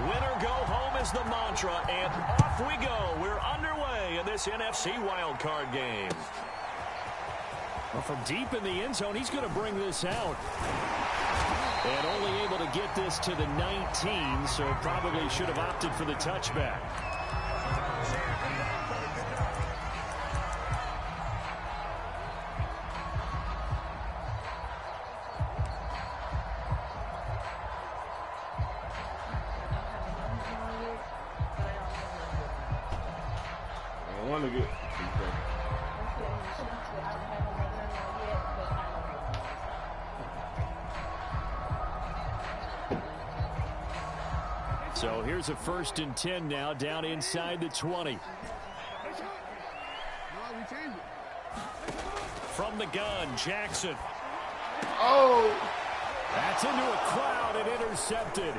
Winner go home is the mantra, and off we go. We're underway in this NFC wildcard game. Well, from deep in the end zone, he's going to bring this out. And only able to get this to the 19, so probably should have opted for the touchback. So here's a 1st and 10 now, down inside the 20. From the gun, Jackson. Oh! That's into a crowd and intercepted.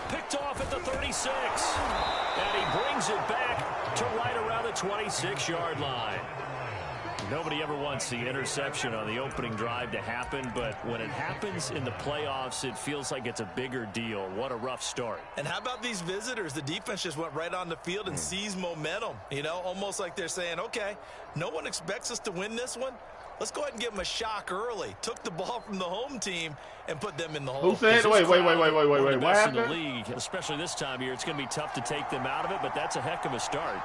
Picked off at the 36. And he brings it back to right around the 26-yard line. Nobody ever wants the interception on the opening drive to happen, but when it happens in the playoffs, it feels like it's a bigger deal. What a rough start. And how about these visitors? The defense just went right on the field and seized momentum. You know, almost like they're saying, okay, no one expects us to win this one. Let's go ahead and give them a shock early. Took the ball from the home team and put them in the hole. Who said? Wait. What happened? In the league, especially this time of year, it's going to be tough to take them out of it, but that's a heck of a start.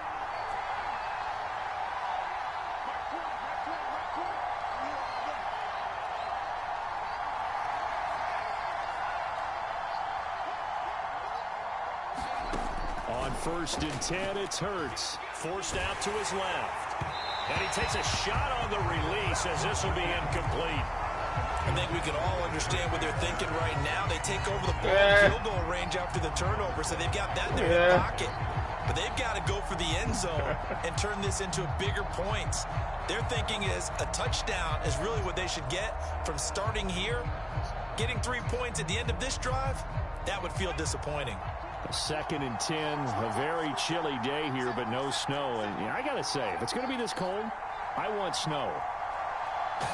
On 1st and 10, it's Hurts. Forced out to his left. And he takes a shot on the release as this will be incomplete. I think we can all understand what they're thinking right now. They take over the ball in field goal range after the turnover, so they've got that in their hip pocket. But they've got to go for the end zone and turn this into bigger points. Their thinking is a touchdown is really what they should get from starting here. Getting 3 points at the end of this drive, that would feel disappointing. 2nd and 10, a very chilly day here, but no snow. And I got to say, if it's going to be this cold, I want snow.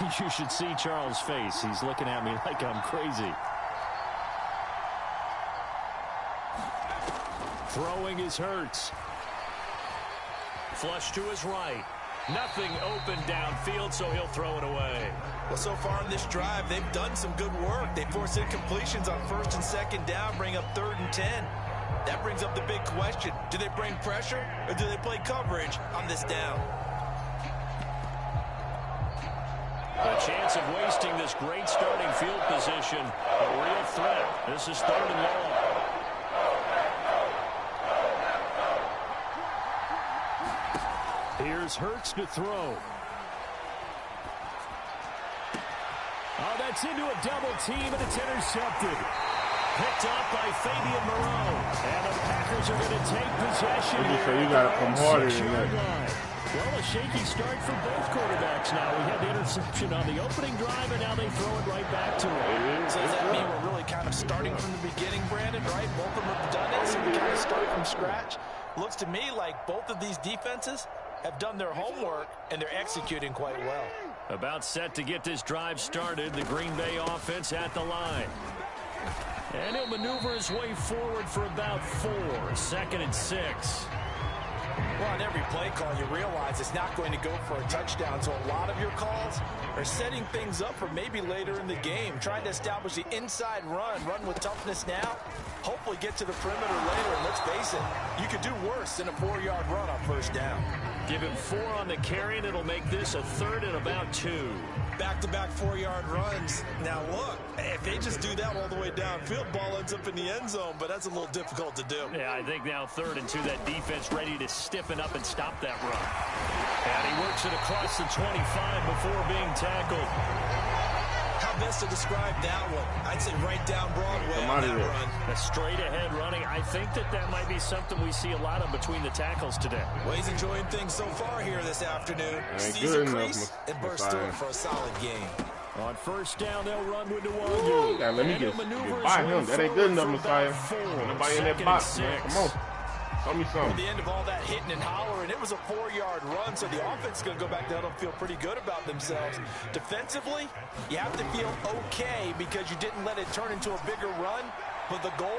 You should see Charles' face. He's looking at me like I'm crazy. Throwing is Hurts. Flush to his right. Nothing open downfield, so he'll throw it away. Well, so far in this drive, they've done some good work. They force incompletions on 1st and 2nd down, bring up 3rd and 10. That brings up the big question. Do they bring pressure or do they play coverage on this down? A chance of wasting this great starting field position. A real threat. This is 3rd and long. Here's Hurts to throw. Oh, that's into a double team, and it's intercepted. Picked up by Fabian Moreau. And the Packers are going to take possession here. So you got to come harder than that. Well, a shaky start for both quarterbacks now. We had the interception on the opening drive, and now they throw it right back to him. So does that mean we're really kind of starting from the beginning, Brandon, right? Both of them have done it, so we kind of start from scratch. Looks to me like both of these defenses have done their homework, and they're executing quite well. About set to get this drive started. The Green Bay offense at the line. And he'll maneuver his way forward for about 4. 2nd and 6. Well, on every play call, you realize it's not going to go for a touchdown. So a lot of your calls are setting things up for maybe later in the game, trying to establish the inside run with toughness now, hopefully get to the perimeter later. And let's face it, you could do worse than a 4-yard run on 1st down. Give him 4 on the carry, and it'll make this a 3rd and about 2. Back-to-back 4-yard runs. Now, look, if they just do that all the way downfield, ball ends up in the end zone, but that's a little difficult to do. Yeah, I think now 3rd and 2, that defense ready to stiffen up and stop that run. And he works it across the 25 before being tackled. How best to describe that one? I'd say right down Broadway on that run. A straight-ahead running. I think that might be something we see a lot of between the tackles today. Well, he's enjoying things so far here this afternoon. Sees a crease and bursts through it for a solid game. On 1st down, they'll run with Nwogu. Yeah, let me get by him. That ain't good enough, Messiah. Nobody in that box, man. Come on. Tell me something. At the end of all that hitting and hollering, it was a 4-yard run, so the offense is going to go back down and feel pretty good about themselves. Defensively, you have to feel okay because you didn't let it turn into a bigger run, but the goal,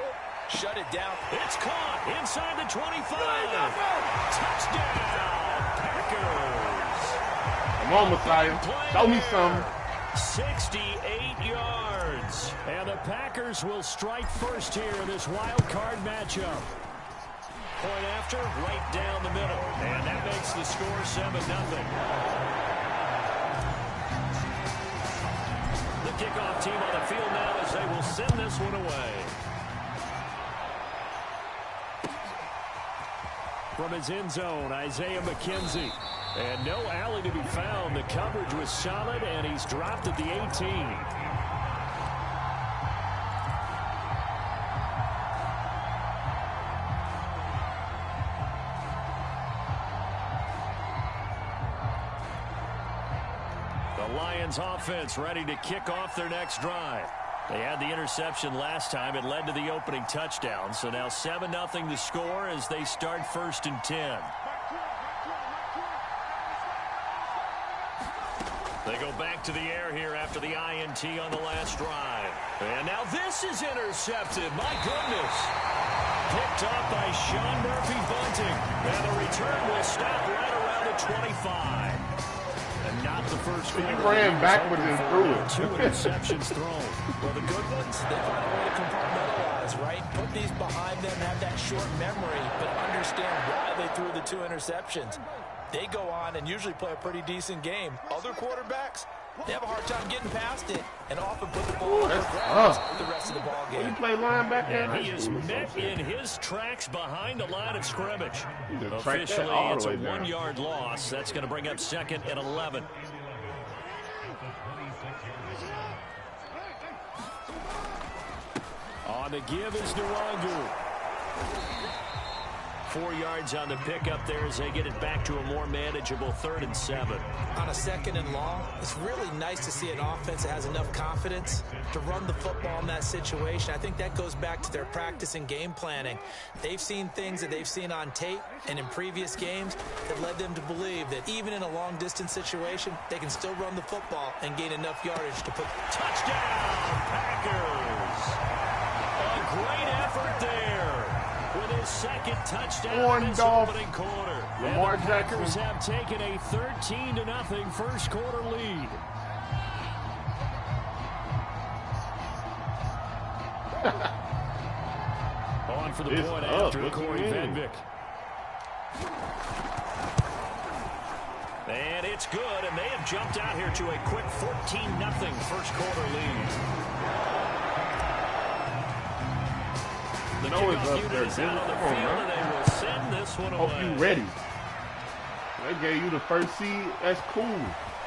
shut it down. It's caught inside the 25. Touchdown, Packers. Come on, Messiah. Show me some. 68 yards. And the Packers will strike first here in this wild card matchup. Point after, right down the middle. And that makes the score 7-0. The kickoff team on the field now as they will send this one away. From his end zone, Isaiah McKenzie. And no alley to be found. The coverage was solid, and he's dropped at the 18. The Lions offense ready to kick off their next drive. They had the interception last time. It led to the opening touchdown. So now 7-0 to score as they start 1st and 10. They go back to the air here after the INT on the last drive. And now this is intercepted. My goodness. Picked up by Sean Murphy-Bunting. And the return will stop right around the 25. And not the first quarter. He ran backwards and threw it. 2 interceptions thrown. Well, the good ones, they find a way to compartmentalize, right? Put these behind them, have that short memory, but understand why they threw the 2 interceptions. They go on and usually play a pretty decent game. Other quarterbacks, they have a hard time getting past it and often put the ball on the rest of the ball game. You play linebacker? And he is met in his tracks behind the line of scrimmage. Officially, it's a 1-yard loss. That's going to bring up 2nd and 11. On the give is Nwangu. 4 yards on the pickup there as they get it back to a more manageable 3rd and 7. On a 2nd and long, it's really nice to see an offense that has enough confidence to run the football in that situation. I think that goes back to their practice and game planning. They've seen things that they've seen on tape and in previous games that led them to believe that even in a long-distance situation, they can still run the football and gain enough yardage to put... Touchdown, Packers! A great effort there. With his 2nd touchdown in this opening quarter. Lamar and the Packers have taken a 13-0 first quarter lead. On for the point after Corey Venvik. And it's good, and they have jumped out here to a quick 14-0 first quarter lead. The kickoff unit is out on the field, and they will send this one away. Hope you ready. They gave you the first seed. That's cool.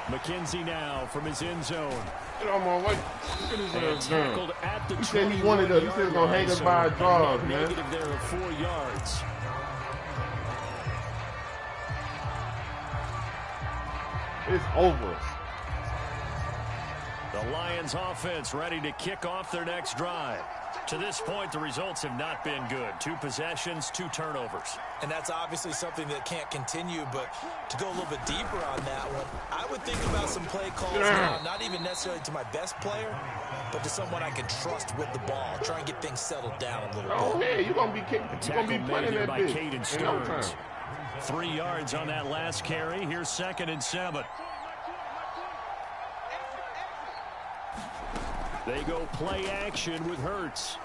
McKenzie now from his end zone. Get on my way. Look at his tackled at the he said he wanted us. He said he's going to hang us by a dog, man. Negative there of 4 yards. It's over. The Lions offense ready to kick off their next drive. To this point, the results have not been good. 2 possessions, 2 turnovers. And that's obviously something that can't continue, but to go a little bit deeper on that one, I would think about some play calls now, not even necessarily to my best player, but to someone I can trust with the ball. Try and get things settled down a little bit. Oh, yeah, you're going to be kicking. You're going to be playing that by bitch. Caden Stearns. 3 yards on that last carry. Here's 2nd and 7. They go play action with Hurts.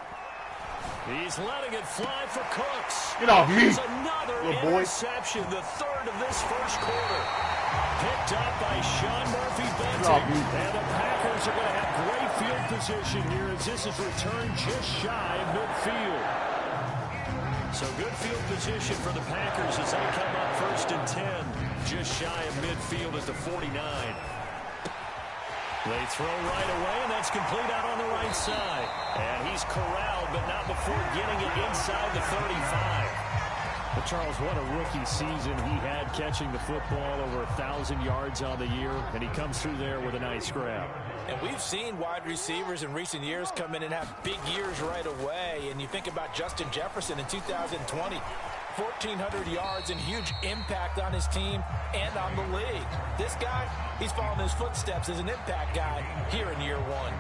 He's letting it fly for Cooks. Get off me, another interception, the 3rd of this first quarter. Picked up by Sean Murphy-Bunting. And the Packers are going to have great field position here as this is returned just shy of midfield. So good field position for the Packers as they come up 1st and 10. Just shy of midfield at the 49. They throw right away, and that's complete out on the right side. And he's corralled, but not before getting it inside the 35. But Charles, what a rookie season he had catching the football, over 1,000 yards on the year, and he comes through there with a nice grab. And we've seen wide receivers in recent years come in and have big years right away. And you think about Justin Jefferson in 2020. 1,400 yards and huge impact on his team and on the league. This guy, he's following his footsteps as an impact guy here in year 1.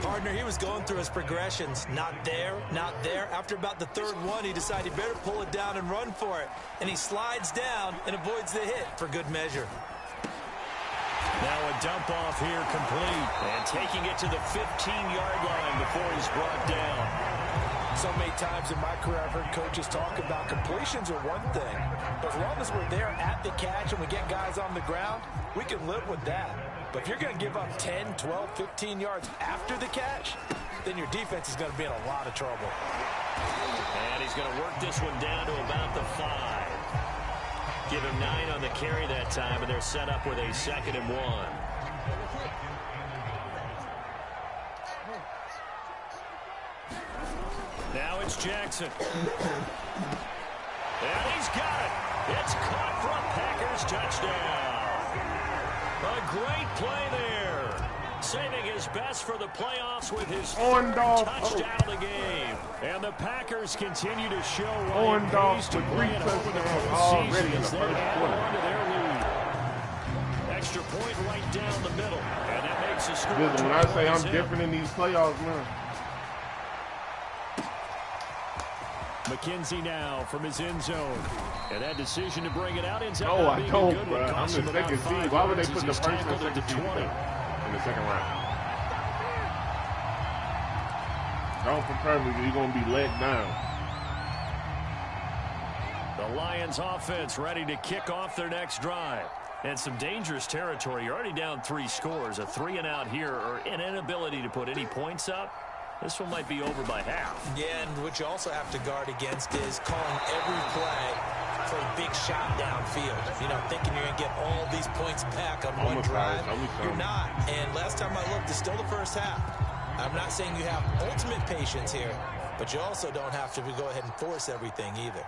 Partner, he was going through his progressions. Not there, not there. After about the third one, he decided he better pull it down and run for it. And he slides down and avoids the hit for good measure. Now a dump off here complete. And taking it to the 15-yard line before he's brought down. So many times in my career, I've heard coaches talk about completions are one thing. But as long as we're there at the catch and we get guys on the ground, we can live with that. But if you're going to give up 10, 12, 15 yards after the catch, then your defense is going to be in a lot of trouble. And he's going to work this one down to about the 5. Give him 9 on the carry that time, and they're set up with a 2nd and 1. Now it's Jackson. And he's got it. It's caught for a Packers touchdown. A great play there. Saving his best for the playoffs with his third touchdown of the game. And the Packers continue to show why it pays to play at home in the postseason as they add on to their lead. Extra point right down the middle. And that makes the score. Listen, when I say I'm different in these playoffs, man. McKenzie now from his end zone. And that decision to bring it out ends up No, I being don't, a good bro. one. I'm the second seed. Why would they put the first and second seed in the second round? Don't prepare me. You're going to be let down. The Lions offense ready to kick off their next drive. And some dangerous territory. You're already down 3 scores. A 3-and-out here or an inability to put any points up. This one might be over by half. Yeah, and what you also have to guard against is calling every play for a big shot downfield. You know, thinking you're going to get all these points back on one drive. You're not. And last time I looked, it's still the first half. I'm not saying you have ultimate patience here, but you also don't have to go ahead and force everything either.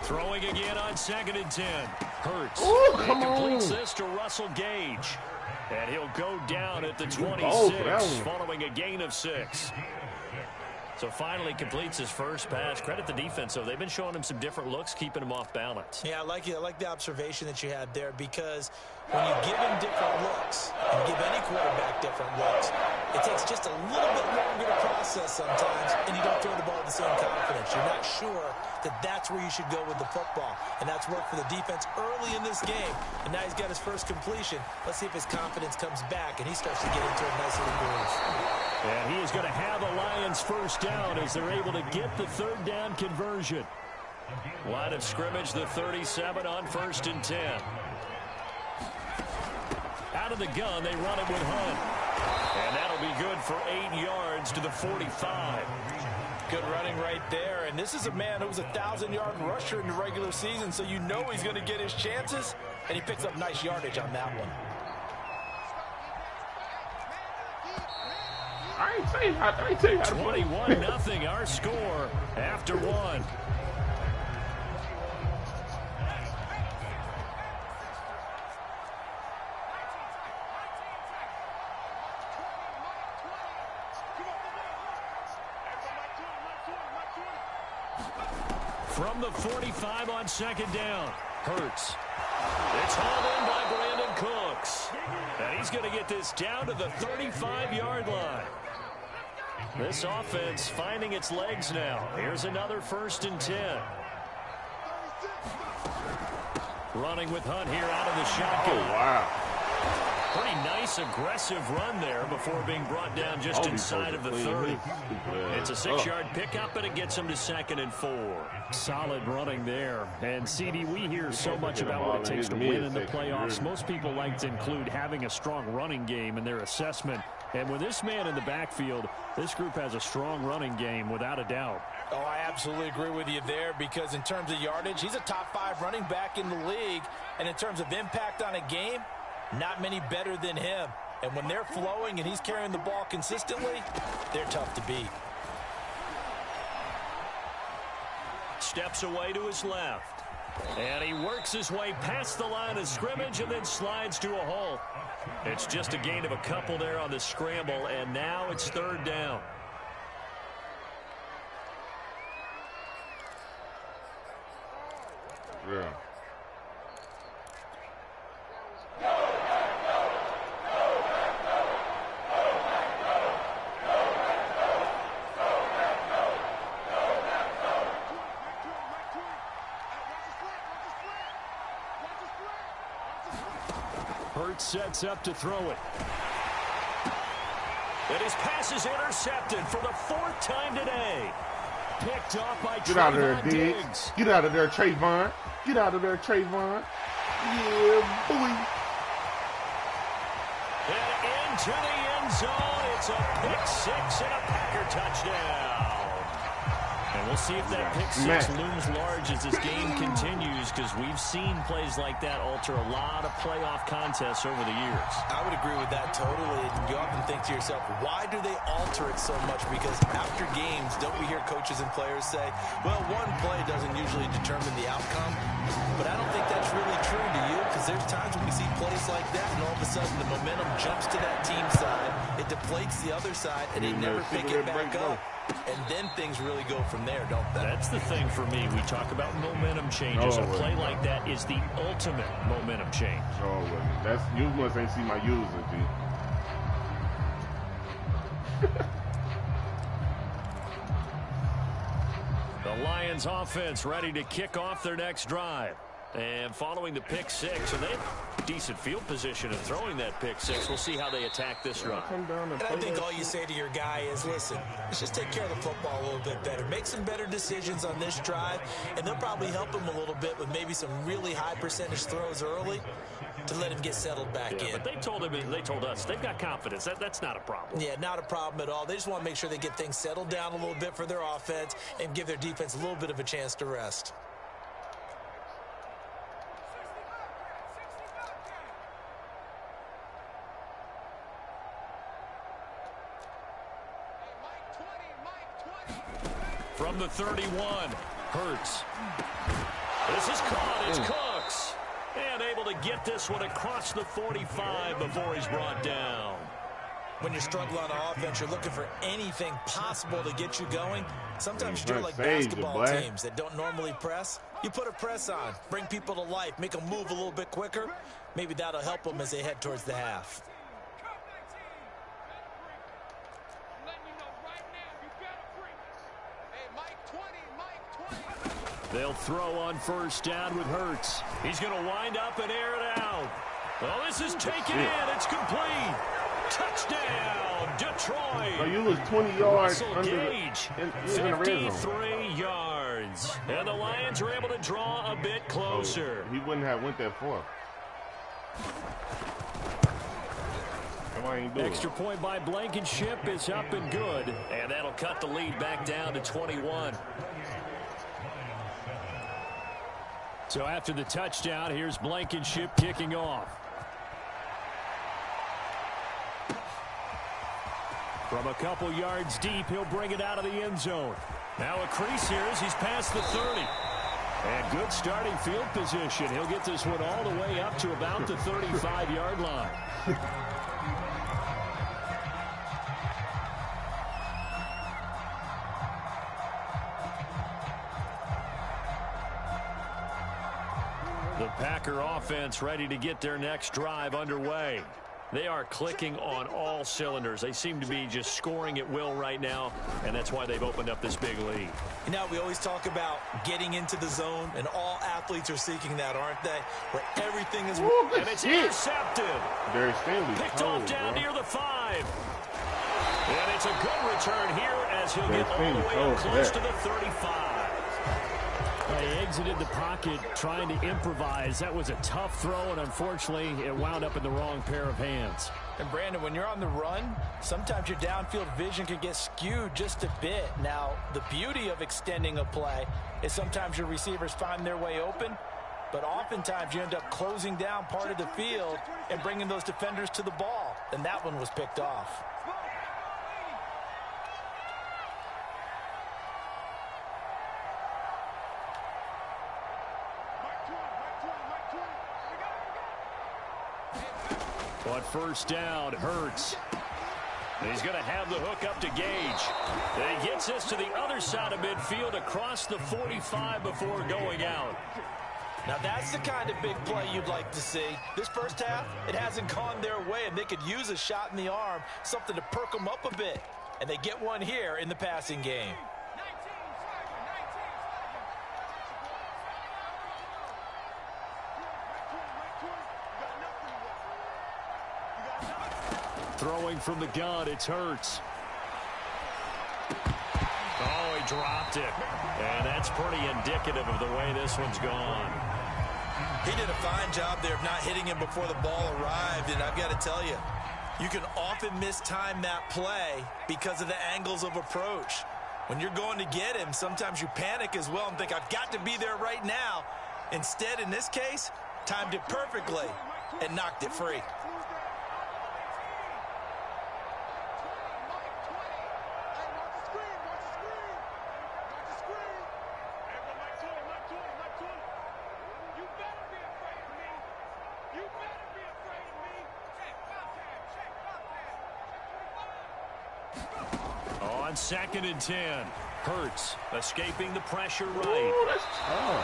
Throwing again on 2nd and 10. Hurts. Ooh, come completes on. this to Russell Gage. And he'll go down at the 26 following a gain of 6. So finally completes his first pass. Credit the defense, though. They've been showing him some different looks, keeping him off balance. Yeah, I like it. I like the observation that you had there because when you give him different looks and give any quarterback different looks, it takes just a little bit longer to process sometimes, and you don't throw the ball with the same confidence. You're not sure that that's where you should go with the football, and that's worked for the defense early in this game, and now he's got his first completion. Let's see if his confidence comes back, and he starts to get into a nice little groove. And he is going to have a Lions first down as they're able to get the 3rd down conversion. Line of scrimmage, the 37 on 1st and 10. Out of the gun, they run it with Hunt. And that'll be good for 8 yards to the 45. Good running right there. And this is a man who was a 1,000-yard rusher in the regular season, so you know he's going to get his chances. And he picks up nice yardage on that one. I ain't saying how to play. 21-0 our score after 1. From the 45 on 2nd down. Hurts. It's hauled in by Brandon Cooks. And he's going to get this down to the 35-yard line. This offense finding its legs now. Here's another 1st and 10. Running with Hunt here out of the shotgun. Oh, wow. Pretty nice, aggressive run there before being brought down just inside of the 30. It's a 6-yard pickup, and it gets him to 2nd and 4. Solid running there. And, CD, we hear so much about what it takes to win in the playoffs. Most people like to include having a strong running game in their assessment. And with this man in the backfield, this group has a strong running game without a doubt. Oh, I absolutely agree with you there because in terms of yardage, he's a top 5 running back in the league. And in terms of impact on a game, not many better than him. And when they're flowing and he's carrying the ball consistently, they're tough to beat. Steps away to his left. And he works his way past the line of scrimmage and then slides to a halt. It's just a gain of a couple there on the scramble, and now it's 3rd down. Yeah. Hurts sets up to throw it. And his pass is intercepted for the 4th time today. Picked off by Get out of there, Trayvon Diggs. Get out of there, Trayvon. Get out of there, Trayvon. Yeah, boy. And into the end zone. It's a pick 6 and a Packer touchdown. And we'll see if that pick 6 looms large as this game continues, because we've seen plays like that alter a lot of playoff contests over the years. I would agree with that totally. And you often think to yourself, why do they alter it so much? Because after games, don't we hear coaches and players say, well, one play doesn't usually determine the outcome. But I don't think that's really true to you, because there's times when we see plays like that, and all of a sudden the momentum jumps to that team side, it deflates the other side, and they never pick it back up. And then things really go from there, don't they? That's the thing for me. We talk about momentum changes. A play like that is the ultimate momentum change. Oh, that's you must ain't see my user, G. The Lions offense ready to kick off their next drive. And following the pick 6, and they have decent field position in throwing that pick 6. We'll see how they attack this drive. And I think all you say to your guy is, listen, let's just take care of the football a little bit better. Make some better decisions on this drive, and they'll probably help him a little bit with maybe some really high percentage throws early to let him get settled back in. But they told us they've got confidence. That's not a problem. Yeah, not a problem at all. They just want to make sure they get things settled down a little bit for their offense and give their defense a little bit of a chance to rest. From the 31, Hurts. This is caught. It's Cooks. And able to get this one across the 45 before he's brought down. When you're struggling on offense, you're looking for anything possible to get you going. Sometimes you do it like basketball teams that don't normally press. You put a press on, bring people to life, make them move a little bit quicker. Maybe that'll help them as they head towards the half. They'll throw on first down with Hurts. He's going to wind up and air it out. Well, this is taken in. It's complete. Touchdown, Detroit. So you was 20 yards Russell under Gage, 53 yards. And the Lions are able to draw a bit closer. He wouldn't have went that far. Extra point by Blankenship is up and good. And that'll cut the lead back down to 21. So after the touchdown, here's Blankenship kicking off. From a couple yards deep, he'll bring it out of the end zone. Now a crease here as he's past the 30. And good starting field position. He'll get this one all the way up to about the 35-yard line. The Packer offense ready to get their next drive underway. They are clicking on all cylinders. They seem to be just scoring at will right now, and that's why they've opened up this big lead. You know, we always talk about getting into the zone, and all athletes are seeking that, aren't they? Where everything is... And it's intercepted. Picked off down near the 5. And it's a good return here as he'll get all the way up close to the 35. He exited the pocket trying to improvise. That was a tough throw, and unfortunately, it wound up in the wrong pair of hands. And Brandon, when you're on the run, sometimes your downfield vision can get skewed just a bit. Now, the beauty of extending a play is sometimes your receivers find their way open, but oftentimes you end up closing down part of the field and bringing those defenders to the ball. And that one was picked off. On first down, Hurts. He's going to have the hook up to Gage. And he gets this to the other side of midfield across the 45 before going out. Now that's the kind of big play you'd like to see. This first half, it hasn't gone their way, and they could use a shot in the arm, something to perk them up a bit. And they get one here in the passing game. Throwing from the gun, it's Hurts. Oh, he dropped it. And that's pretty indicative of the way this one's gone. He did a fine job there of not hitting him before the ball arrived. And I've got to tell you, you can often mistime that play because of the angles of approach. When you're going to get him, sometimes you panic as well and think, I've got to be there right now. Instead, in this case, timed it perfectly and knocked it free. On 2nd and 10. Hurts escaping the pressure right.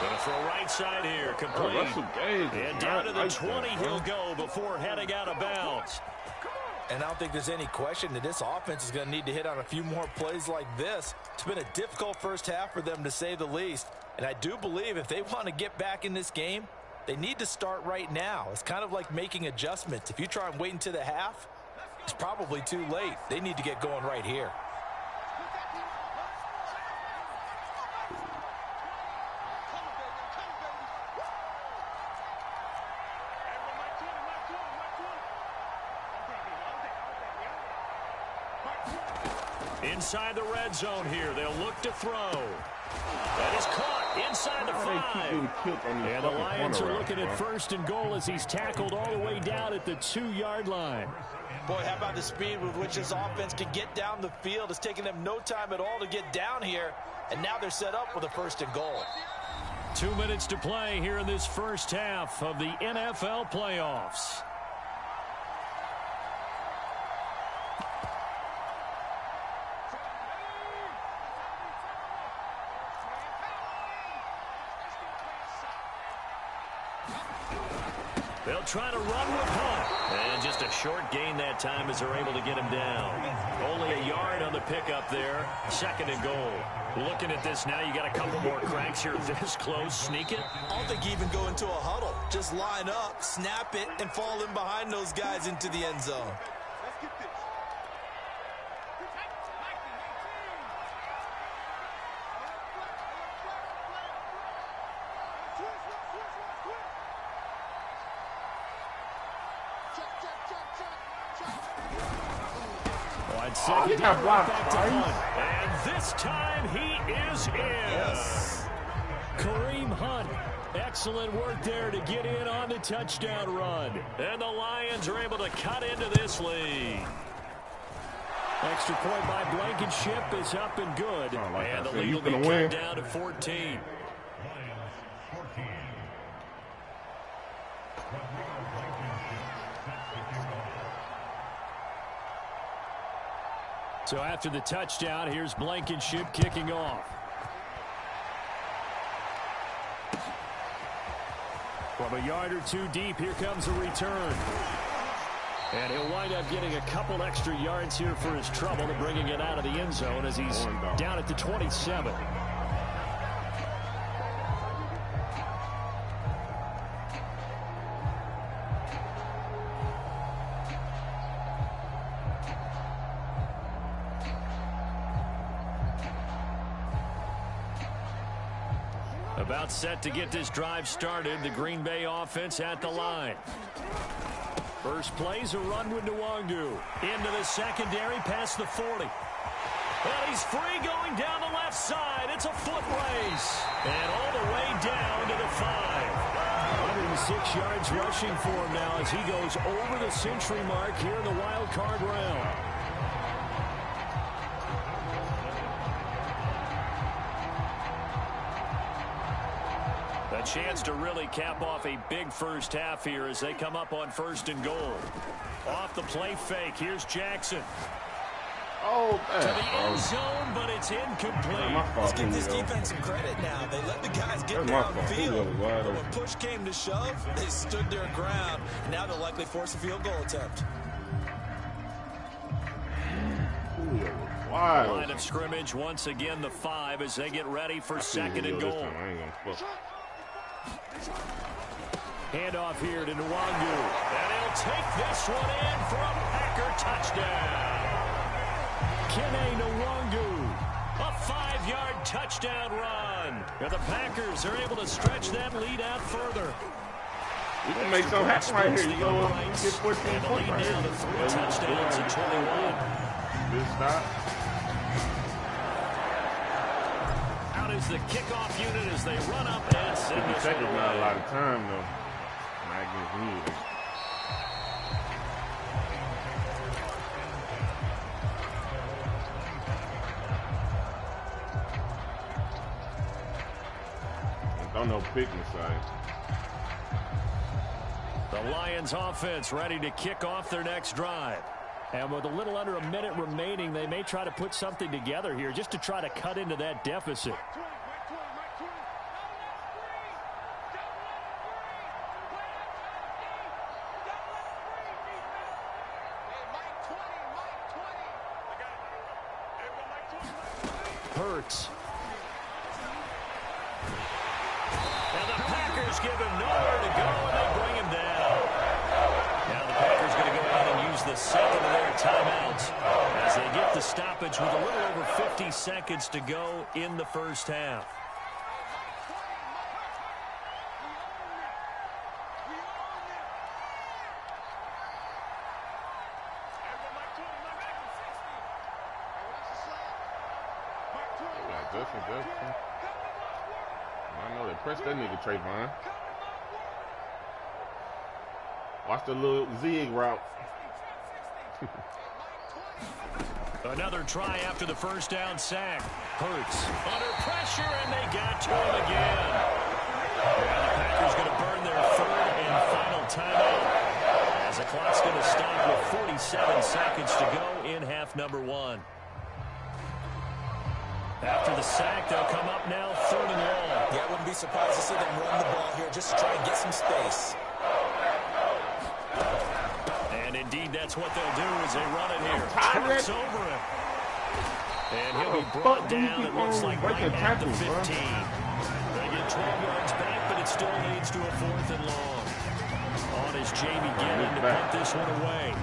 Gonna throw right side here. Complete. And down to the 20 he'll go before heading out of bounds. And I don't think there's any question that this offense is going to need to hit on a few more plays like this. It's been a difficult first half for them, to say the least. And I do believe if they want to get back in this game, they need to start right now. It's kind of like making adjustments. If you try and wait until the half, it's probably too late. They need to get going right here. Inside the red zone here. They'll look to throw. That is caught inside the 5. And the Lions are looking at 1st and goal as he's tackled all the way down at the 2-yard line. Boy, how about the speed with which this offense can get down the field? It's taken them no time at all to get down here. And now they're set up with a 1st and goal. 2 minutes to play here in this first half of the NFL playoffs. They'll try to run with Hunt. And just a short gain that time as they're able to get him down. Only a yard on the pickup there. 2nd and goal. Looking at this now, you got a couple more cracks here this close. Sneak it. I don't think you even go into a huddle. Just line up, snap it, and fall in behind those guys into the end zone. Second down, right back to Hunt. And this time he is in. Yes. Kareem Hunt. Excellent work there to get in on the touchdown run. And the Lions are able to cut into this lead. Extra point by Blankenship is up and good. And the lead will be cut down to 14. So after the touchdown, here's Blankenship kicking off. From a yard or two deep, here comes a return. And he'll wind up getting a couple extra yards here for his trouble and bringing it out of the end zone as he's down at the 27. About set to get this drive started. The Green Bay offense at the line. First play's a run with Nwangu. Into the secondary past the 40. And he's free going down the left side. It's a foot race. And all the way down to the 5. 106 yards rushing for him now as he goes over the century mark here in the wild card round. A chance to really cap off a big first half here as they come up on 1st and goal. Off the play fake. Here's Jackson. Oh, man. To the end zone, but it's incomplete. Let's give this defense some credit now. They let the guys get downfield. But when push came to shove, they stood their ground. And now they'll likely force a field goal attempt. Line of scrimmage once again, the 5 as they get ready for 2nd and goal. Handoff here to Nwangu. And he'll take this one in for a Packer touchdown. Kene Nwangu, a 5-yard touchdown run. And the Packers are able to stretch that lead out further. We can make some happen right here. You know, get 14 points right down to 3 touchdowns and 21. Good stop. Out is the kickoff unit as they run up and send 50 this seconds away. not a lot of time, though. Not against me. Don't know pick inside. The Lions offense ready to kick off their next drive. And with a little under a minute remaining, they may try to put something together here just to try to cut into that deficit. Hurts. And the Packers give him nowhere to go, and they bring him down. Now the Packers going to go ahead and use the second of their timeouts as they get the stoppage with a little over 50 seconds to go in the first half. I know they pressed that nigga Trayvon. Watch the little zig route. Another try after the first down sack. Hurts under pressure, and they got to him again. Now the Packers going to burn their third and final timeout as the clock's going to stop with 47 seconds to go in half number 1. After the sack, they'll come up now 3rd and long. Yeah, I wouldn't be surprised to see them run the ball here just to try and get some space. And indeed, that's what they'll do as they run it here. Trips over him. And he'll be brought down, it looks like, right at the 15. They get 12 yards back, but it still leads to a 4th and long. On is Jamie Gannon to put this one away.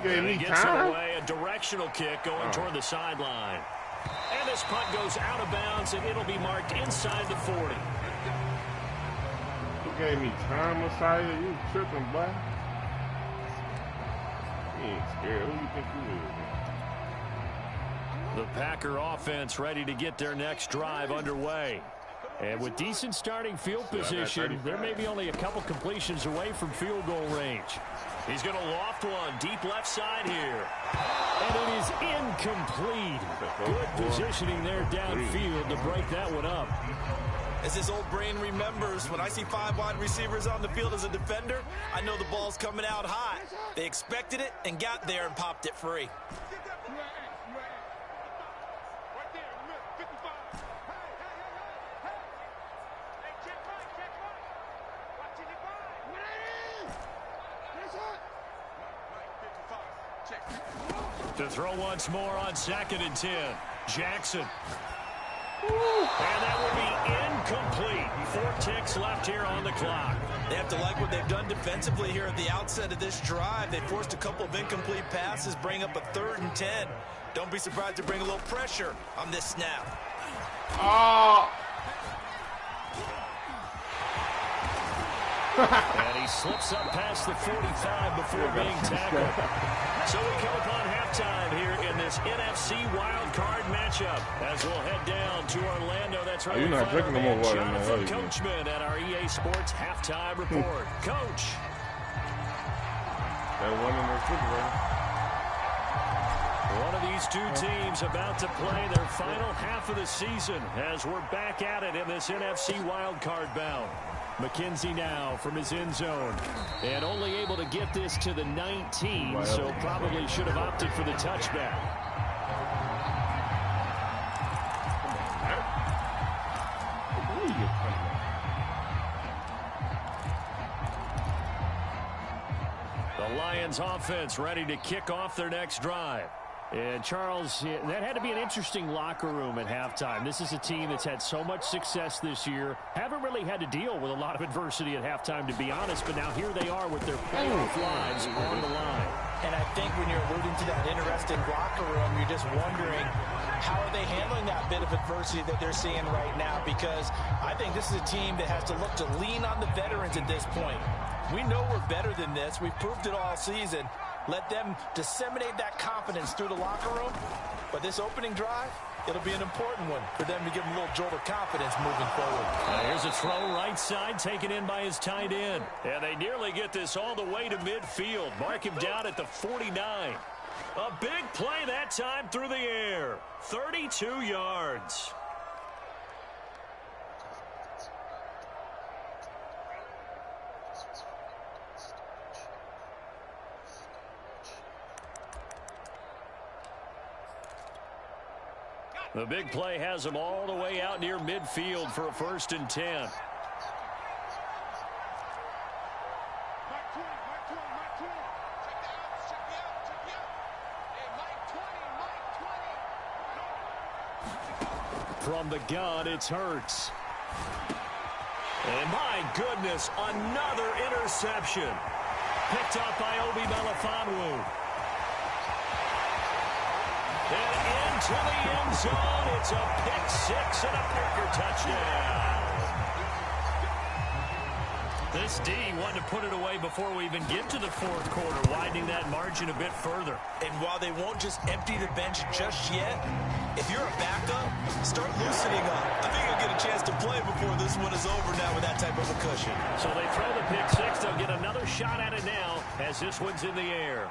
And he gets it away, a directional kick going toward the sideline. And this punt goes out of bounds, and it'll be marked inside the 40. You gave me time, Messiah. You tripping, boy. You ain't scared. Who you think you is, man? The Packer offense ready to get their next drive underway. And with decent starting field position, there may be only a couple completions away from field goal range. He's going to loft one deep left side here. And it is incomplete. Good positioning there downfield to break that one up. As his old brain remembers, when I see 5 wide receivers on the field as a defender, I know the ball's coming out hot. They expected it and got there and popped it free. To throw once more on 2nd and 10. Jackson. And that will be incomplete. 4 ticks left here on the clock. They have to like what they've done defensively here at the outset of this drive. They forced a couple of incomplete passes, bring up a 3rd and 10. Don't be surprised to bring a little pressure on this snap. Oh! And he slips up past the 45 before being tackled. So we come upon halftime here in this NFC wild card matchup as we'll head down to Orlando. That's right. You're not drinking no more water, man. Jonathan Coachman at our EA Sports halftime report. Coach. That one in the refrigerator. One of these two teams about to play their final half of the season as we're back at it in this NFC wild card bout. McKenzie now from his end zone. And only able to get this to the 19, so probably should have opted for the touchback. The Lions offense ready to kick off their next drive. And, Charles, that had to be an interesting locker room at halftime. This is a team that's had so much success this year. Haven't really had to deal with a lot of adversity at halftime, to be honest. But now here they are with their playoff lives on the line. And I think when you're alluding to that interesting locker room, you're just wondering how are they handling that bit of adversity that they're seeing right now, because I think this is a team that has to look to lean on the veterans at this point. We know we're better than this. We've proved it all season. Let them disseminate that confidence through the locker room. But this opening drive, it'll be an important one for them to give them a little jolt of confidence moving forward. Here's a throw right side taken in by his tight end. And they nearly get this all the way to midfield. Mark him down at the 49. A big play that time through the air. 32 yards. The big play has him all the way out near midfield for a 1st and 10. From the gun, it's Hurts. And my goodness, another interception. Picked up by Obi Melifonwu. And into the end zone, it's a pick six and a Packer touchdown. This D wanted to put it away before we even get to the 4th quarter, widening that margin a bit further. And while they won't just empty the bench just yet, if you're a backup, start loosening up. I think you'll get a chance to play before this one is over now with that type of a cushion. So they throw the pick six. They'll get another shot at it now as this one's in the air.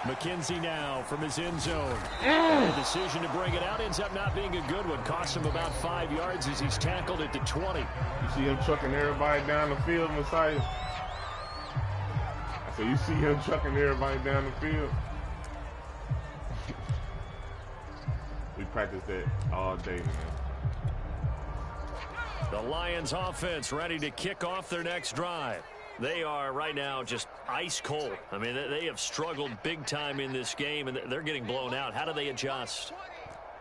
McKenzie now from his end zone. The decision to bring it out ends up not being a good one. Costs him about 5 yards as he's tackled at the 20. You see him trucking everybody down the field, Messiah? So you see him trucking everybody down the field? We practiced that all day, man. The Lions offense ready to kick off their next drive. They are right now just ice cold. I mean, they have struggled big time in this game, and they're getting blown out. How do they adjust?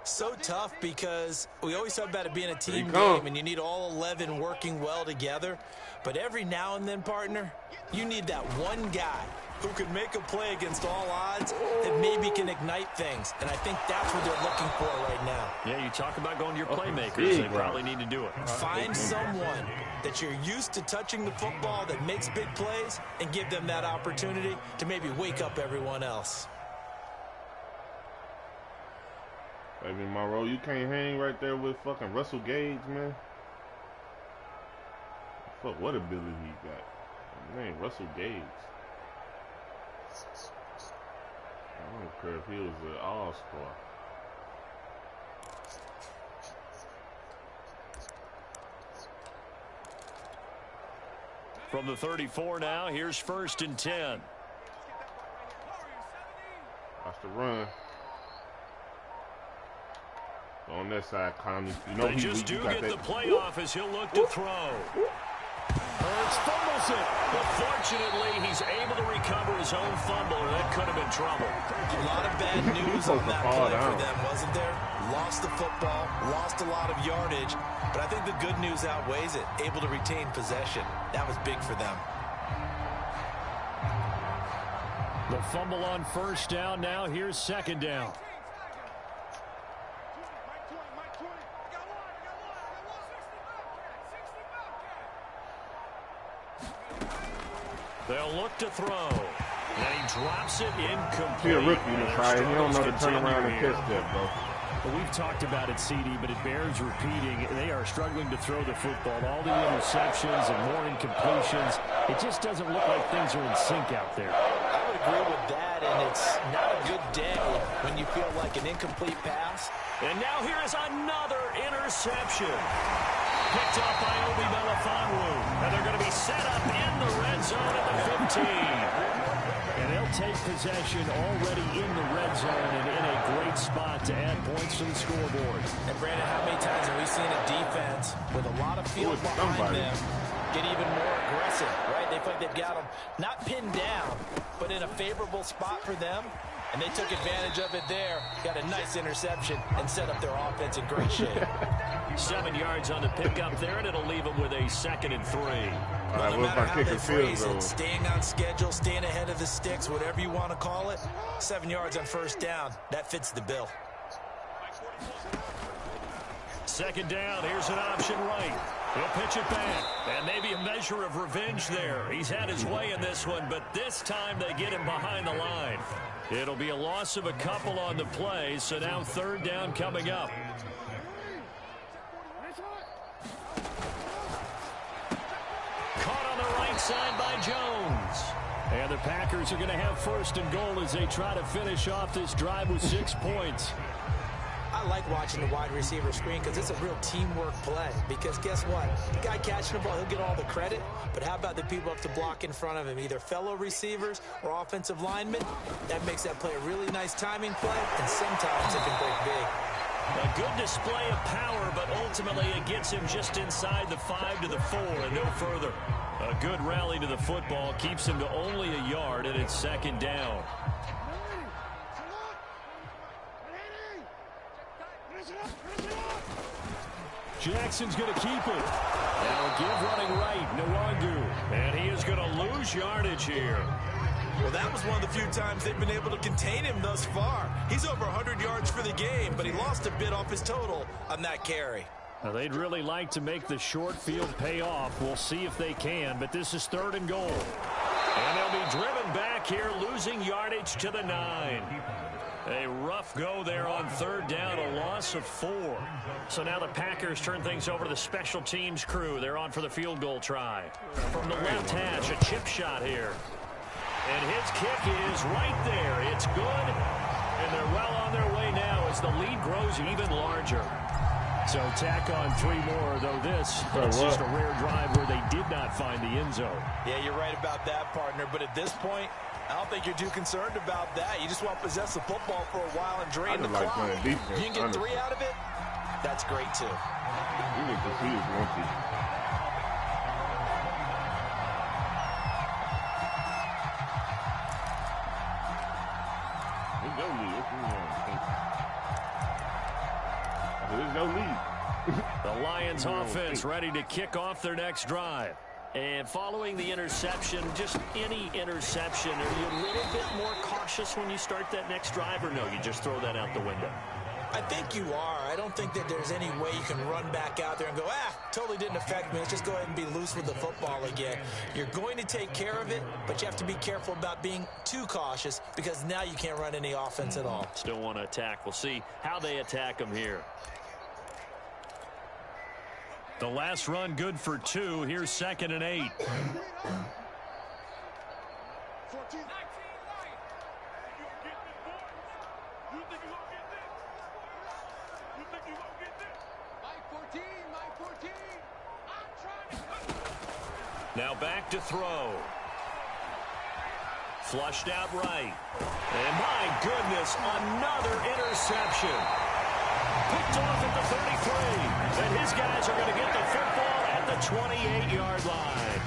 So tough because we always talk about it being a team game, and you need all 11 working well together. But every now and then, partner, you need that one guy who can make a play against all odds that maybe can ignite things. And I think that's what they're looking for right now. Yeah, you talk about going to your playmakers. They probably need to do it. Find someone that you're used to touching the football that makes big plays and give them that opportunity to maybe wake up everyone else. Baby Monroe, you can't hang right there with fucking Russell Gage, man. Fuck, what ability he got? His name Russell Gage. I don't care if he was an all-star. From the 34 now, here's 1st and 10. Watch the run. On that side, Conley. You know they just do get the playoff as he'll look to throw. Hurts fumbles it, but fortunately he's able to recover his own fumble, or that could have been trouble. A lot of bad news on that play for them, wasn't there? Lost the football, lost a lot of yardage, but I think the good news outweighs it. Able to retain possession. That was big for them. The fumble on 1st down. Now here's 2nd down. They'll look to throw. And he drops it incomplete. He's a rookie, Messiah. He don't know to turn around and catch that, bro. Well, we've talked about it, CD, but it bears repeating. They are struggling to throw the football. All the interceptions and more incompletions. It just doesn't look like things are in sync out there. I would agree with that, and it's not a good day when you feel like an incomplete pass. And now here is another interception. Picked up by Obi Melifonwu. And they're going to be set up in the red zone at the 15. And they'll take possession already in the red zone and in a great spot to add points to the scoreboard. And Brandon, how many times have we seen a defense with a lot of field behind them get even more aggressive, right? They feel like they've got them not pinned down, but in a favorable spot for them. And they took advantage of it there. Got a nice interception and set up their offense in great shape. 7 yards on the pickup there, and it'll leave them with a 2nd and 3. Well, no matter how they phrase it, staying on schedule, staying ahead of the sticks, whatever you want to call it, 7 yards on first down, that fits the bill. 2nd down, here's an option right. He'll pitch it back, and maybe a measure of revenge there. He's had his way in this one, but this time they get him behind the line. It'll be a loss of a couple on the play, so now 3rd down coming up. Caught on the right side by Jones. And the Packers are going to have 1st and goal as they try to finish off this drive with 6 points. I like watching the wide receiver screen because it's a real teamwork play. Because guess what? The guy catching the ball, he'll get all the credit. But how about the people up to block in front of him, either fellow receivers or offensive linemen? That makes that play a really nice timing play, and sometimes it can break big. A good display of power, but ultimately it gets him just inside the 5 to the 4 and no further. A good rally to the football keeps him to only a yard, and it's 2nd down. Jackson's going to keep it. Now a give running right, Nwangu. And he is going to lose yardage here. Well, that was one of the few times they've been able to contain him thus far. He's over 100 yards for the game, but he lost a bit off his total on that carry. Now, they'd really like to make the short field pay off. We'll see if they can, but this is 3rd and goal. And they'll be driven back here, losing yardage to the 9. A rough go there on 3rd down, a loss of 4. So now the Packers turn things over to the special teams crew. They're on for the field goal try. From the left hash, a chip shot here. And his kick is right there. It's good, and they're well on their way now as the lead grows even larger. So tack on 3 more, though this is just a rare drive where they did not find the end zone. Yeah, you're right about that, partner. But at this point, I don't think you're too concerned about that. You just want to possess the football for a while and drain the clock. Defense, you can get 3 out of it, that's great, too. You need to see his lumpy. There's no lead. The Lions offense ready to kick off their next drive. And following the interception, just any interception, are you a little bit more cautious when you start that next drive, or no, you just throw that out the window? I think you are. I don't think that there's any way you can run back out there and go, totally didn't affect me. Let's just go ahead and be loose with the football again. You're going to take care of it, but you have to be careful about being too cautious because now you can't run any offense at all. Still want to attack. We'll see how they attack them here. The last run good for 2. Here's 2nd and 8. Now back to throw. Flushed out right. And my goodness, another interception. Picked off at the 33. And his guys are going to get the football at the 28-yard line.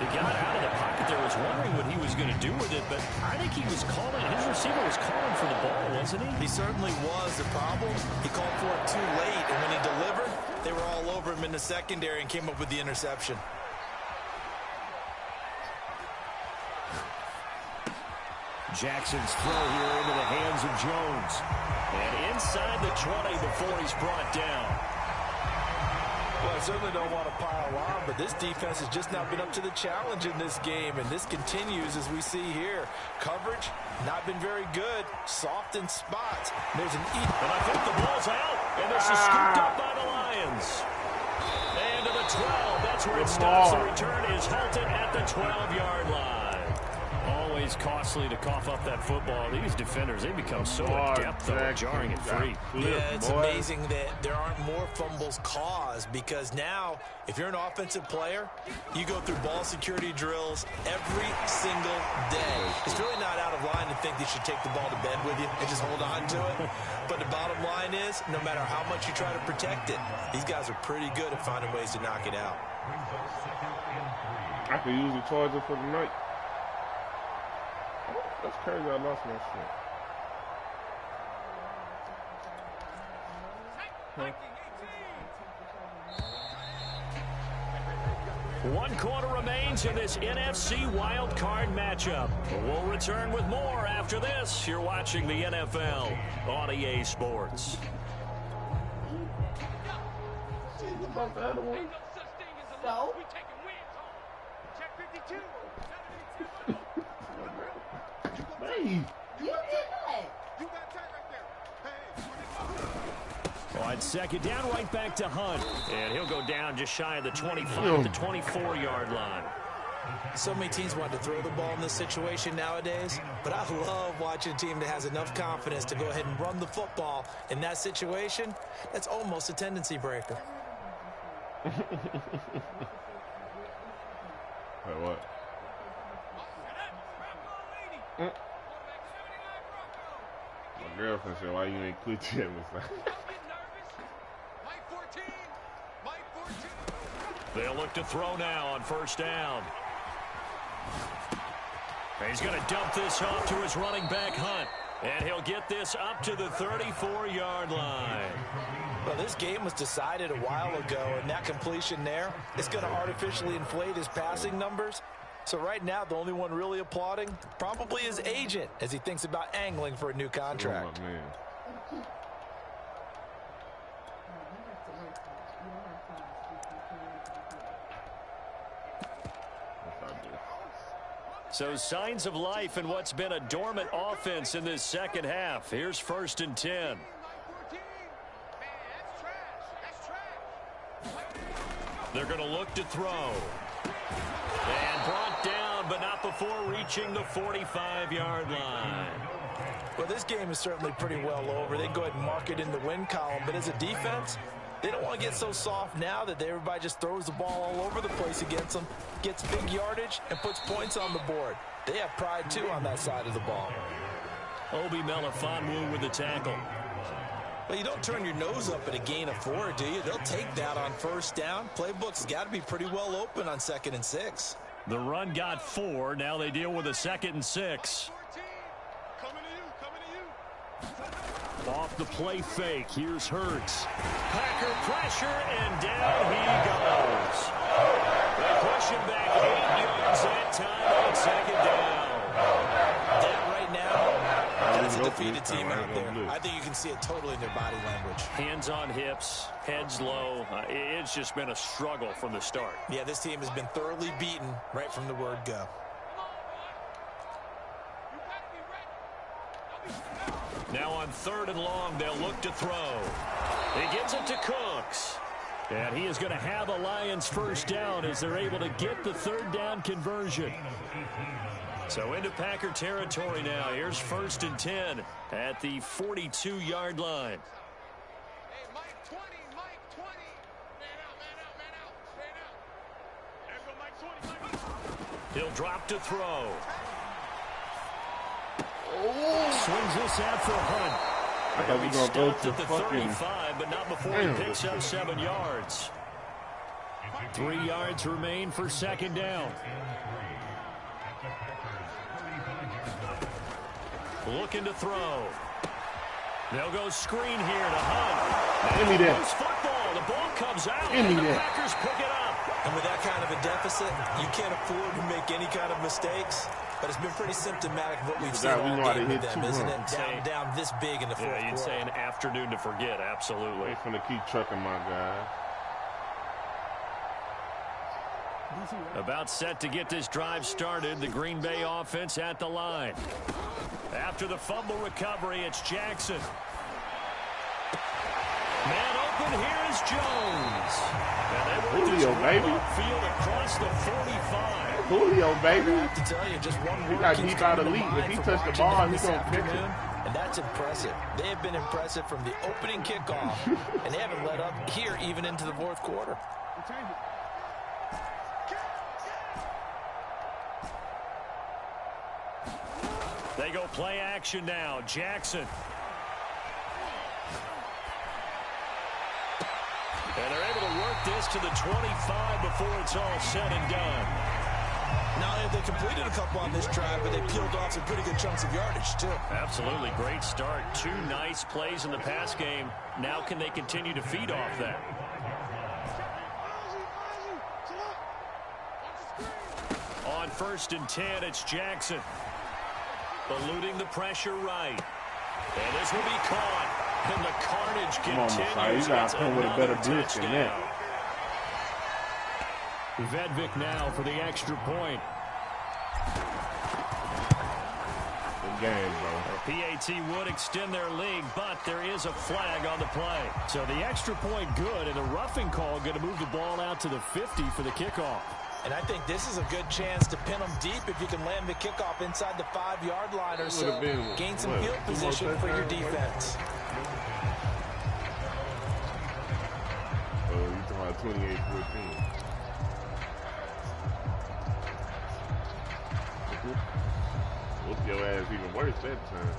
He got out of the pocket there. Was wondering what he was going to do with it, but I think he was calling. His receiver was calling for the ball, wasn't he? He certainly was. The problem, he called for it too late, and when he delivered, they were all over him in the secondary and came up with the interception. Jackson's throw here into the hands of Jones. And inside the 20 before he's brought down. Well, I certainly don't want to pile on, but this defense has just not been up to the challenge in this game, and this continues as we see here. Coverage, not been very good. Soft in spots. There's an and I think the ball's out, and this is scooped up by the Lions. And to the 12, that's where it stops. The return is halted at the 12-yard line. Always costly to cough up that football. These defenders, they become so adept, though, at jarring it free. Yeah, it's amazing that there aren't more fumbles caused because now, if you're an offensive player, you go through ball security drills every single day. It's really not out of line to think that you should take the ball to bed with you and just hold on to it. But the bottom line is, no matter how much you try to protect it, these guys are pretty good at finding ways to knock it out. I could use the charger for the night. That's crazy. I lost my shit. One quarter remains in this NFC Wild Card matchup. We'll return with more after this. You're watching the NFL on EA Sports. About the other one. No. Hey. You did that. On second down, right back to Hunt. And he'll go down just shy of the 25 to 24-yard line. So many teams want to throw the ball in this situation nowadays, but I love watching a team that has enough confidence to go ahead and run the football in that situation. That's almost a tendency breaker. Hey, what? My girlfriend said, why you ain't quit yet? They'll look to throw now on first down. He's going to dump this off to his running back, Hunt. And he'll get this up to the 34-yard line. Well, this game was decided a while ago, and that completion there is going to artificially inflate his passing numbers. So right now, the only one really applauding probably his agent as he thinks about angling for a new contract. Oh, man. So signs of life in what's been a dormant offense in this second half. Here's first and 10. They're going to look to throw. And brought down, but not before reaching the 45-yard line. Well, this game is certainly pretty well over. They go ahead and mark it in the win column. But as a defense, they don't want to get so soft now that everybody just throws the ball all over the place against them, gets big yardage, and puts points on the board. They have pride, too, on that side of the ball. Obi Melifonwu with the tackle. Well, you don't turn your nose up at a gain of 4, do you? They'll take that on first down. Playbook's got to be pretty well open on 2nd and 6. The run got 4. Now they deal with a 2nd and 6. Off the play fake. Here's Hurts. Packer pressure, and down he goes. They push him back 8 yards that time on 2nd down. That right now, that's a defeated team out there. I think you can see it totally in their body language. Hands on hips, heads low. It's just been a struggle from the start. Yeah, this team has been thoroughly beaten right from the word go. Now on 3rd and long, they'll look to throw. He gets it to Cooks. And he is going to have a Lions first down as they're able to get the 3rd down conversion. So into Packer territory now. Here's first and 10 at the 42-yard line. Hey, Mike 20, Mike 20. Man out, man out, man out, man out. There go Mike 20, Mike 20. He'll drop to throw. Swings this out for Hunt. I thought we were going to go to at the fucking 35, but not before he picks up 7 yards. 3 yards remain for 2nd down. Looking to throw. They'll go screen here to Hunt. Give me that. Football. The ball comes out. Give me and the that. Packers pick it up. And with that kind of a deficit, you can't afford to make any kind of mistakes. But it's been pretty symptomatic of what we've seen all game with them, isn't it? Down this big in the fourth quarter. You'd say an afternoon to forget, absolutely. He's going to keep trucking my guy. About set to get this drive started, the Green Bay offense at the line. After the fumble recovery, it's Jackson. Man open, here is Jones. And they work Julio, baby. Field across the 45. Julio, baby. I have to tell you, just one He word got keeps deep out of coming to league. If mind he from touched the watching ball, them he's this going to pitch afternoon, it. and that's impressive. They have been impressive from the opening kickoff, and they haven't let up here even into the fourth quarter. They go play action now. Jackson. And they're able to work this to the 25 before it's all said and done. Not only have they completed a couple on this drive, but they peeled off some pretty good chunks of yardage, too. Absolutely great start. 2 nice plays in the pass game. Now can they continue to feed off that? On 1st and 10, it's Jackson. Eluding the pressure right. And this will be caught. And the carnage continues. You got to come with a better blitz than that. Vedvik now for the extra point. Good game, bro. PAT would extend their lead, but there is a flag on the play. So the extra point good, and the roughing call going to move the ball out to the 50 for the kickoff. And I think this is a good chance to pin them deep if you can land the kickoff inside the 5-yard line or so. Gain some field position for your defense. You're talking about 28-14. Whoop your ass even worse that time.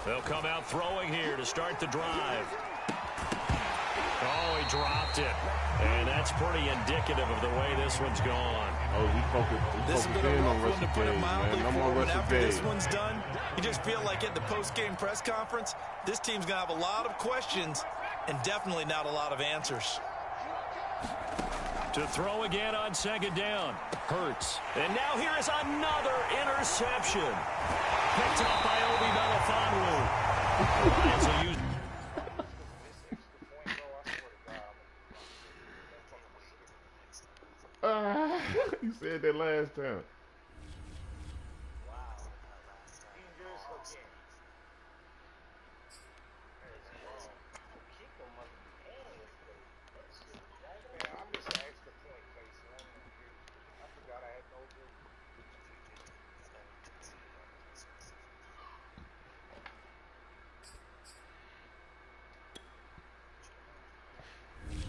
They'll come out throwing here to start the drive. Oh, he dropped it. And that's pretty indicative of the way this one's gone. Oh, he focused in on Russell Gage, man. No more Russell After Gage. this one's done, you just feel like at the post-game press conference, this team's going to have a lot of questions and definitely not a lot of answers. To throw again on 2nd down. Hurts. And now here is another interception. Picked up by Obi Melifonwu. Lions will use. You said that last time.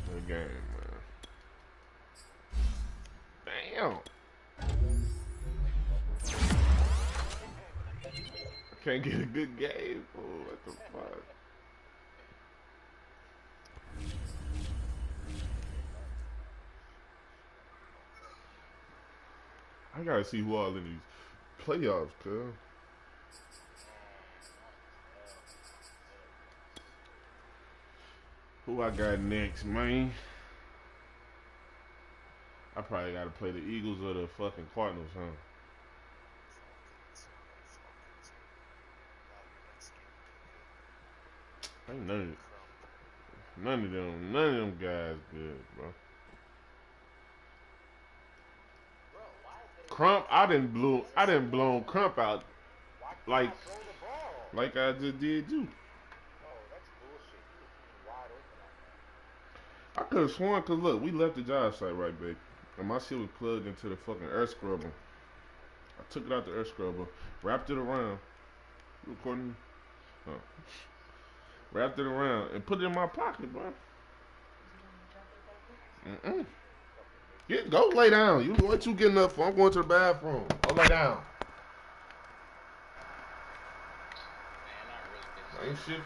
Good game, man. Damn. I can't get a good game. Oh, what the fuck? I gotta see who all in these playoffs, cuz. Who I got next, man? I probably gotta play the Eagles or the fucking Cardinals, huh? Ain't none of them guys good, bro. Crump, I didn't blow Crump out like I just did you. I could have sworn, cause look, we left the job site right, babe, and my shit was plugged into the fucking earth scrubber. I took it out the earth scrubber, wrapped it around. You recording? Oh. Wrapped it around and put it in my pocket, bro. Go lay down. What you getting up for? I'm going to the bathroom. Go lay down. Ain't shit.